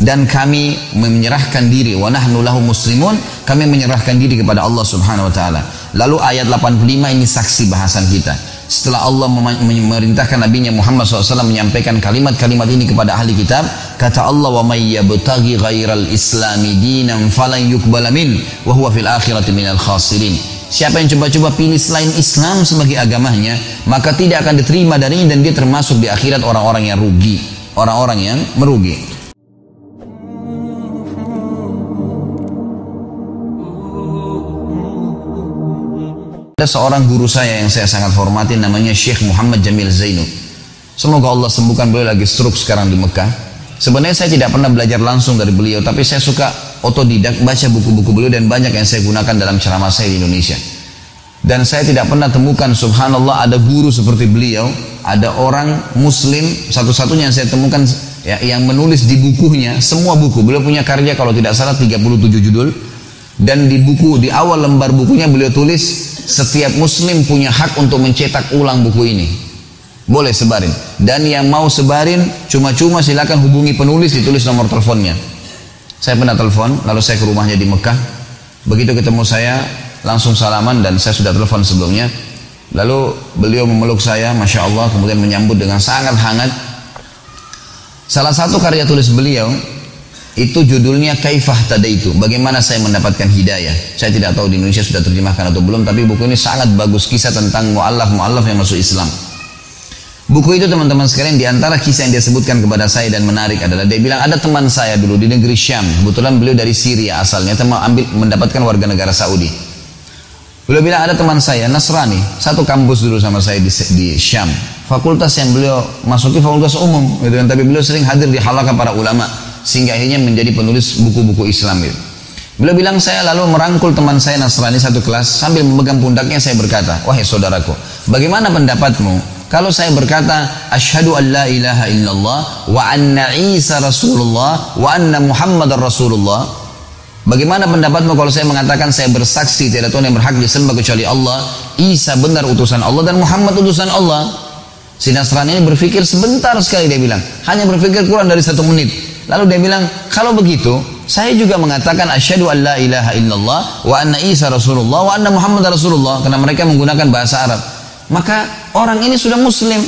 dan kami menyerahkan diri, wa nahnu lahu muslimun, kami menyerahkan diri kepada Allah Subhanahu wa taala. Lalu ayat 85 ini saksi bahasan kita. Setelah Allah memerintahkan Nabi-Nya Muhammad SAW menyampaikan kalimat-kalimat ini kepada ahli kitab, kata Allah, wa may yabtaghi ghairal islami dinan falan yuqbala min wa huwa fil akhirati minal khasirin. Siapa yang coba-coba pilih selain Islam sebagai agamanya, maka tidak akan diterima darinya dan dia termasuk di akhirat orang-orang yang rugi, orang-orang yang merugi. Ada seorang guru saya yang saya sangat hormati, namanya Syekh Muhammad Jamil Zainu. Semoga Allah sembuhkan beliau, lagi stroke sekarang di Mekah. Sebenarnya saya tidak pernah belajar langsung dari beliau, tapi saya suka otodidak baca buku-buku beliau dan banyak yang saya gunakan dalam ceramah saya di Indonesia. Dan saya tidak pernah temukan, subhanallah, ada guru seperti beliau, ada orang muslim satu-satunya yang saya temukan ya, yang menulis di bukunya, semua buku beliau punya karya kalau tidak salah 37 judul, dan di buku, di awal lembar bukunya beliau tulis, setiap muslim punya hak untuk mencetak ulang buku ini, boleh sebarin, dan yang mau sebarin cuma-cuma silakan hubungi penulis, ditulis nomor teleponnya. Saya pernah telepon, lalu saya ke rumahnya di Mekah. Begitu ketemu saya, langsung salaman, dan saya sudah telepon sebelumnya. Lalu beliau memeluk saya, Masya Allah, kemudian menyambut dengan sangat hangat. Salah satu karya tulis beliau itu judulnya Kaifah Tadaitu, bagaimana saya mendapatkan hidayah. Saya tidak tahu di Indonesia sudah terjemahkan atau belum, tapi buku ini sangat bagus, kisah tentang mu'allaf yang masuk Islam. Buku itu teman-teman sekalian, diantara kisah yang dia sebutkan kepada saya dan menarik adalah, dia bilang ada teman saya dulu di negeri Syam, kebetulan beliau dari Syria asalnya, mendapatkan warga negara Saudi. Beliau bilang ada teman saya Nasrani, satu kampus dulu sama saya di Syam. Fakultas yang beliau masuki fakultas umum, gitu kan, tapi beliau sering hadir di halaqah para ulama, sehingga akhirnya menjadi penulis buku-buku Islam gitu. Beliau bilang, saya lalu merangkul teman saya Nasrani satu kelas, sambil memegang pundaknya saya berkata, wahai saudaraku, bagaimana pendapatmu kalau saya berkata asyhadu an la ilaha illallah wa anna Isa Rasulullah wa anna Muhammadar Rasulullah? Bagaimana pendapatmu kalau saya mengatakan saya bersaksi tidak Tuhan yang berhak disembah kecuali Allah, Isa benar utusan Allah, dan Muhammad utusan Allah? Si Nasrani ini berpikir sebentar sekali, dia bilang, hanya berpikir kurang dari 1 menit. Lalu dia bilang, kalau begitu saya juga mengatakan asyhadu an la ilaha illallah wa anna Isa Rasulullah wa anna Muhammad Rasulullah, karena mereka menggunakan bahasa Arab. Maka orang ini sudah muslim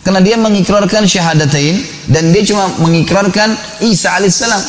karena dia mengikrarkan syahadatain, dan dia cuma mengikrarkan Isa alaihissalam,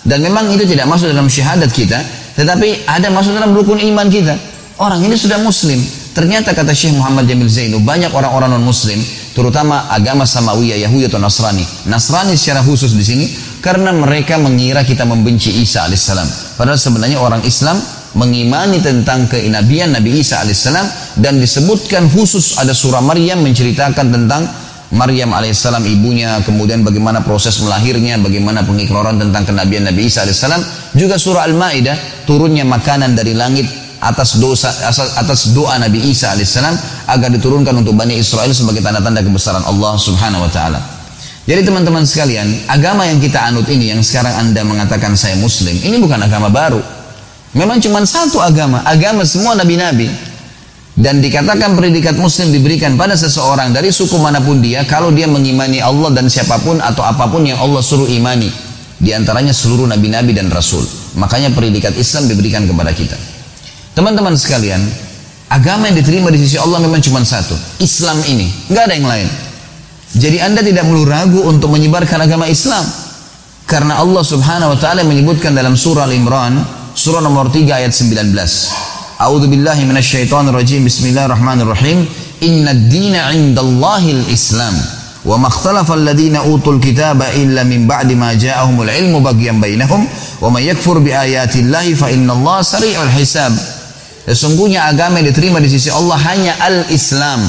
dan memang itu tidak masuk dalam syahadat kita, tetapi ada masuk dalam rukun iman kita. Orang ini sudah muslim. Ternyata kata Syekh Muhammad Jamil Zainu, banyak orang-orang non muslim, terutama agama Samawiyah, Yahudi atau Nasrani secara khusus di sini, karena mereka mengira kita membenci Isa alaihissalam. Padahal sebenarnya orang Islam mengimani tentang kenabian Nabi Isa alaihissalam, dan disebutkan khusus ada surah Maryam menceritakan tentang Maryam alaihissalam ibunya, kemudian bagaimana proses melahirnya, bagaimana pengikraran tentang kenabian Nabi Isa alaihissalam. Juga surah Al-Maidah, turunnya makanan dari langit atas doa Nabi Isa alaihissalam agar diturunkan untuk Bani Israel sebagai tanda-tanda kebesaran Allah subhanahu wa ta'ala. Jadi teman-teman sekalian, agama yang kita anut ini, yang sekarang Anda mengatakan saya muslim, ini bukan agama baru. Memang cuma satu agama semua nabi-nabi, dan dikatakan predikat muslim diberikan pada seseorang dari suku manapun dia, kalau dia mengimani Allah dan siapapun atau apapun yang Allah suruh imani, diantaranya seluruh nabi-nabi dan rasul. Makanya predikat Islam diberikan kepada kita. Teman-teman sekalian, agama yang diterima di sisi Allah memang cuma satu, Islam ini, nggak ada yang lain. Jadi Anda tidak perlu ragu untuk menyebarkan agama Islam, karena Allah subhanahu wa ta'ala menyebutkan dalam surah Al-Imran, surah nomor 3 ayat 19. A'udzu billahi minasyaitonir rajim. Bismillahirrahmanirrahim. Innad dina 'indallahil Islam. Wa ma ikhtalafa alladziina utul kitaba illa min ba'di ma ja'ahumul 'ilmu baghyan bainahum wa may yakfur bi ayatillahi fa innallaha sari'ul hisab. Sesungguhnya agama yang diterima di sisi Allah hanya al-Islam.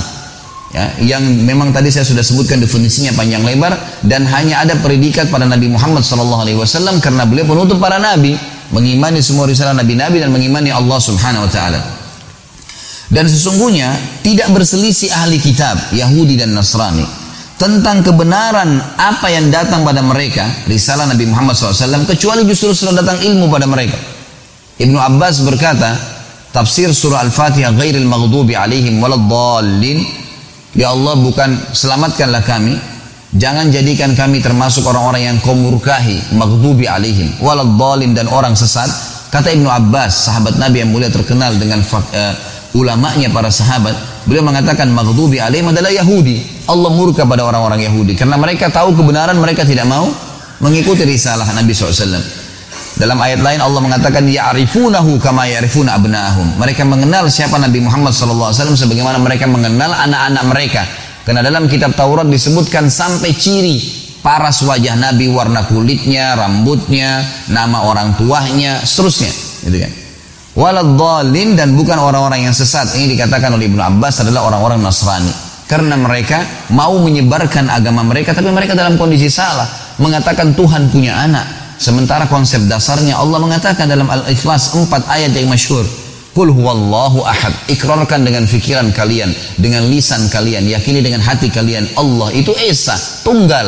Ya, yang memang tadi saya sudah sebutkan definisinya panjang lebar, dan hanya ada predikat pada Nabi Muhammad SAW karena beliau penutup para nabi, mengimani semua risalah nabi-nabi dan mengimani Allah subhanahu wa ta'ala. Dan sesungguhnya tidak berselisih ahli kitab Yahudi dan Nasrani tentang kebenaran apa yang datang pada mereka, risalah Nabi Muhammad SAW, kecuali justru sudah datang ilmu pada mereka. Ibnu Abbas berkata, tafsir surah Al-Fatihah, ghairil maghdubi alaihim waladdallin, ya Allah bukan, selamatkanlah kami, Jangan jadikan kami termasuk orang-orang yang kau murkahi, maghdubi alaihim, waladhdallin, dan orang sesat. Kata Ibnu Abbas, sahabat Nabi yang mulia terkenal dengan ulamanya para sahabat, beliau mengatakan maghdubi alaihim adalah Yahudi. Allah murka pada orang-orang Yahudi karena mereka tahu kebenaran, mereka tidak mau mengikuti risalah Nabi SAW. Dalam ayat lain Allah mengatakan ya'rifunahu kama ya'rifuna abna'ahum. Mereka mengenal siapa Nabi Muhammad SAW sebagaimana mereka mengenal anak-anak mereka. Karena dalam kitab Taurat disebutkan sampai ciri paras wajah Nabi, warna kulitnya, rambutnya, nama orang tuanya, seterusnya, gitu kan. Waladhdallin, dan bukan orang-orang yang sesat. Ini dikatakan oleh Ibnu Abbas adalah orang-orang Nasrani. Karena mereka mau menyebarkan agama mereka, tapi mereka dalam kondisi salah, mengatakan Tuhan punya anak. Sementara konsep dasarnya Allah mengatakan dalam Al-Ikhlas 4 ayat yang masyhur, Qul huwallahu ahad. Ikrarkan dengan fikiran kalian, dengan lisan kalian, yakini dengan hati kalian, Allah itu Esa, tunggal.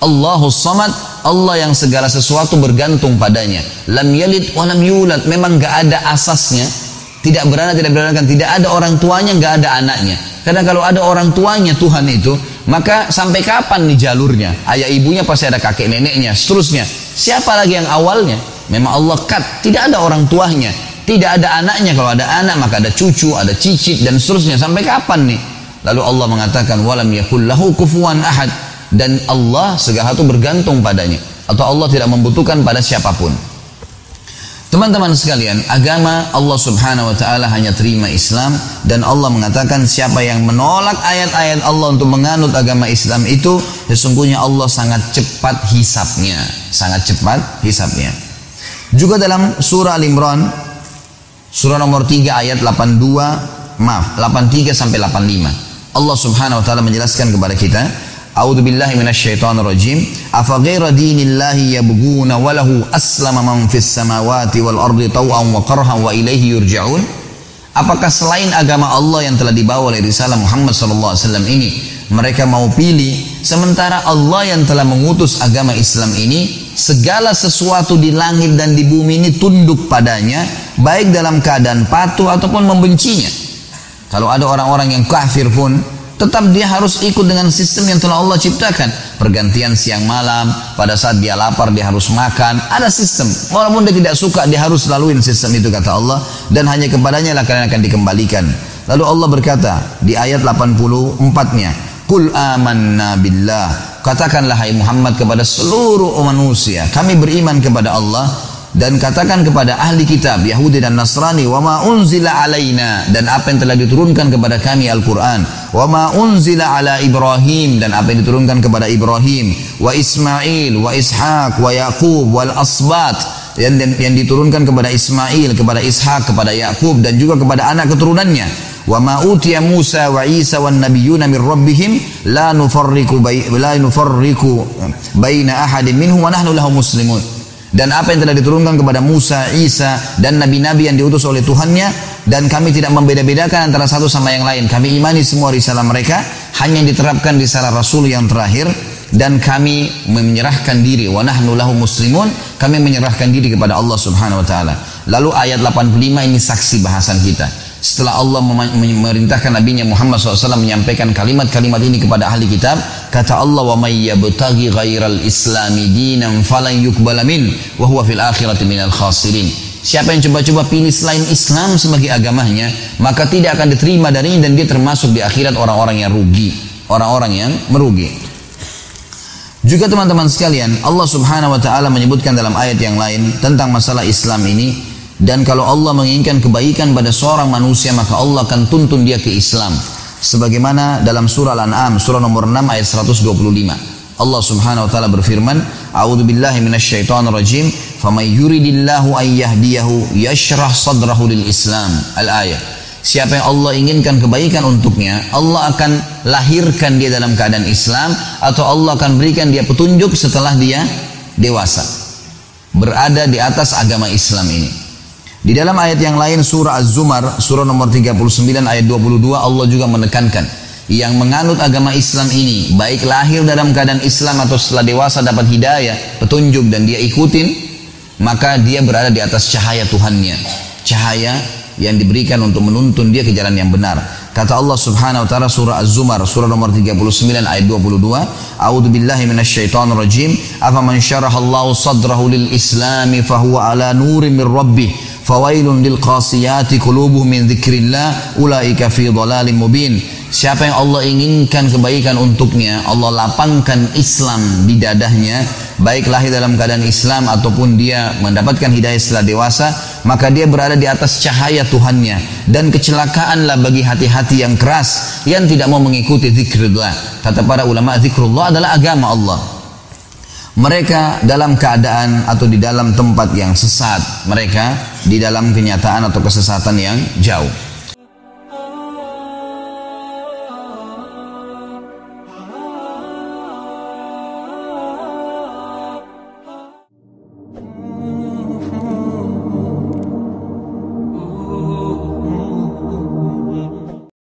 Allahus samad, Allah yang segala sesuatu bergantung padanya. Lam yalid wa lam yulad, memang gak ada asasnya, tidak beranak, tidak beranakan, tidak ada orang tuanya, gak ada anaknya. Karena kalau ada orang tuanya Tuhan itu, maka sampai kapan nih jalurnya? Ayah ibunya pasti ada kakek neneknya, seterusnya. Siapa lagi yang awalnya? Memang Allah cut, tidak ada orang tuanya, tidak ada anaknya. Kalau ada anak maka ada cucu, ada cicit, dan seterusnya. Sampai kapan nih? Lalu Allah mengatakan walam yakul lahu kufuwan ahad, dan Allah segala sesuatu bergantung padanya, atau Allah tidak membutuhkan pada siapapun. Teman-teman sekalian, agama Allah Subhanahu wa taala hanya terima Islam, dan Allah mengatakan siapa yang menolak ayat-ayat Allah untuk menganut agama Islam itu sesungguhnya Allah sangat cepat hisabnya, sangat cepat hisabnya. Juga dalam surah Al-Imran surah nomor 3 ayat 83 sampai 85, Allah Subhanahu wa taala menjelaskan kepada kita, A'udzu billahi minasyaitonir rajim. Afa ghaira dinillahi yabghuna wa lahu aslama man fis samawati wal ardi taw'an wa qarhan wa ilaihi yurja'un? Apakah selain agama Allah yang telah dibawa oleh risalah Muhammad sallallahu alaihi wasallam ini mereka mau pilih, sementara Allah yang telah mengutus agama Islam ini segala sesuatu di langit dan di bumi ini tunduk padanya, baik dalam keadaan patuh ataupun membencinya. Kalau ada orang-orang yang kafir pun tetap dia harus ikut dengan sistem yang telah Allah ciptakan. Pergantian siang malam, pada saat dia lapar dia harus makan, ada sistem. Walaupun dia tidak suka, dia harus laluin sistem itu, kata Allah, dan hanya kepadanya lah kalian akan dikembalikan. Lalu Allah berkata di ayat 84-nya, Qul amanna billah, katakanlah hai Muhammad kepada seluruh manusia, kami beriman kepada Allah, dan katakan kepada ahli kitab Yahudi dan Nasrani, wa ma unzila alaina, dan apa yang telah diturunkan kepada kami Al-Quran, wa ma unzila ala Ibrahim, dan apa yang diturunkan kepada Ibrahim, wa Ismail, wa Ishaq, wa Yaqub, wal asbat, yang diturunkan kepada Ismail, kepada Ishaq, kepada Yaqub, dan juga kepada anak keturunannya. Wa ma utiya Musa wa Isa wan nabiyyuna min rabbihim la nufarriqu baina ahadin minhum wa nahnu lahu muslimun. Dan apa yang telah diturunkan kepada Musa, Isa, dan nabi-nabi yang diutus oleh Tuhannya, dan kami tidak membeda-bedakan antara satu sama yang lain. Kami imani semua risalah mereka, hanya yang diterapkan risalah Rasul yang terakhir, dan kami menyerahkan diri, wa nahnu lahu muslimun, kami menyerahkan diri kepada Allah Subhanahu wa taala. Lalu ayat 85 ini saksi bahasan kita. Setelah Allah memerintahkan Nabi-Nya Muhammad SAW menyampaikan kalimat-kalimat ini kepada ahli kitab, kata Allah, wa may yabtaghi ghairal islami dinan falan yuqbala min wa huwa fil akhirati minal khasirin. Siapa yang coba-coba pilih selain Islam sebagai agamanya, maka tidak akan diterima darinya, dan dia termasuk di akhirat orang-orang yang rugi, orang-orang yang merugi. Juga teman-teman sekalian, Allah Subhanahu wa taala menyebutkan dalam ayat yang lain tentang masalah Islam ini, dan kalau Allah menginginkan kebaikan pada seorang manusia, maka Allah akan tuntun dia ke Islam. Sebagaimana dalam surah Al-An'am surah nomor 6 ayat 125, Allah Subhanahu wa taala berfirman, A'udzu billahi minasyaitonir rajim, faman yuridillahu an yahdiyahu yashrah sadrahu lil Islam. Al-ayat. Siapa yang Allah inginkan kebaikan untuknya, Allah akan lahirkan dia dalam keadaan Islam, atau Allah akan berikan dia petunjuk setelah dia dewasa, berada di atas agama Islam ini. Di dalam ayat yang lain surah Az-Zumar surah nomor 39 ayat 22, Allah juga menekankan yang menganut agama Islam ini, baik lahir dalam keadaan Islam atau setelah dewasa dapat hidayah, petunjuk, dan dia ikutin, maka dia berada di atas cahaya Tuhannya, cahaya yang diberikan untuk menuntun dia ke jalan yang benar. Kata Allah Subhanahu wa taala surah Az-Zumar surah nomor 39 ayat 22, A'udzu billahi minasyaitonir rajim. Afaman syarahallahu sadrahu lil islami fahuwa ala nurin min rabbih fawailun lil qasiyati qulubuhum min dzikrillah ulaika fi dhalalim mubin. Siapa yang Allah inginkan kebaikan untuknya, Allah lapangkan Islam di dadahnya, baik lahir dalam keadaan Islam ataupun dia mendapatkan hidayah setelah dewasa, maka dia berada di atas cahaya Tuhannya. Dan kecelakaanlah bagi hati-hati yang keras yang tidak mau mengikuti zikrullah. Kata para ulama, zikrullah adalah agama Allah. Mereka dalam keadaan atau di dalam tempat yang sesat, mereka di dalam kenyataan atau kesesatan yang jauh.